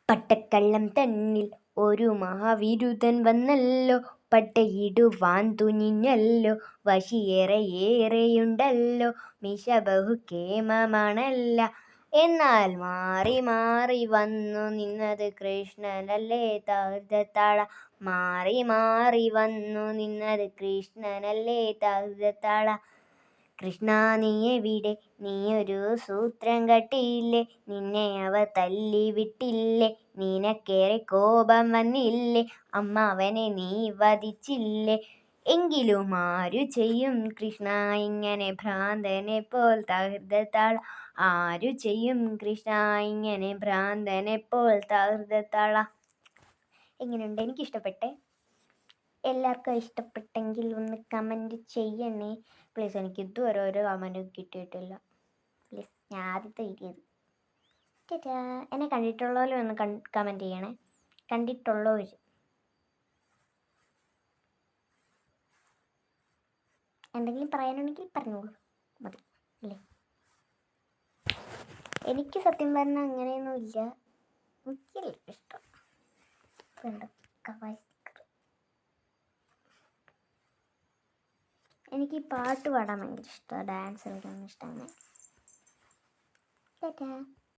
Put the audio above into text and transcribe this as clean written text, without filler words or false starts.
പട്ടക്കള്ളം തന്നിൽ ഒരു മഹാവിരുദ്ധൻ വന്നല്ലോ, പട്ടയിടുവാൻ തുനിഞ്ഞല്ലോ, വശിയേറെയുണ്ടല്ലോ, മീശ ബഹുക്കേമമാണല്ല. എന്നാൽ മാറി മാറി വന്നു നിന്നത് കൃഷ്ണനല്ലേ തകൃതത്താള. മാറി മാറി വന്നു നിന്നത് കൃഷ്ണനല്ലേ തകൃതത്താള. കൃഷ്ണ നീ എവിടെ, നീയൊരു സൂത്രം കട്ടിയില്ലേ, നിന്നെ അവർ തല്ലി വിട്ടില്ലേ, നിനക്കേറെ കോപം വന്നില്ലേ, അമ്മാവനെ നീ വധിച്ചില്ലേ. എങ്കിലും ആരു ചെയ്യും കൃഷ്ണ ഇങ്ങനെ ഭ്രാന്തനെ പോൽ തകൃതത്താള. ആരു ചെയ്യും കൃഷ്ണ ഇങ്ങനെ ഭ്രാന്തനെ പോൽ തകൃതത്താള. എങ്ങനെയുണ്ട്? എനിക്കിഷ്ടപ്പെട്ടെ. എല്ലാവർക്കും ഇഷ്ടപ്പെട്ടെങ്കിൽ ഒന്ന് കമൻറ്റ് ചെയ്യണേ പ്ലീസ്. എനിക്ക് ഇതുവരെ ഒരു കമൻറ്റും കിട്ടിയിട്ടില്ല പ്ലീസ്. ഞാൻ ആദ്യത്തെ വീഡിയോ ഇത്. എന്നെ കണ്ടിട്ടുള്ളവരും ഒന്ന് കമൻറ്റ് ചെയ്യണേ. കണ്ടിട്ടുള്ളവർ എന്തെങ്കിലും പറയാനുണ്ടെങ്കിൽ പറഞ്ഞോളൂ, മതി അല്ലേ. എനിക്ക് സത്യം പറഞ്ഞാൽ അങ്ങനെയൊന്നുമില്ല, എനിക്കല്ല ഇഷ്ടം. എനിക്ക് പാട്ട് പാടാൻ ഭയങ്കര ഇഷ്ടമാണ്, ഡാൻസ് കളിക്കാൻ ഇഷ്ടമാണ്.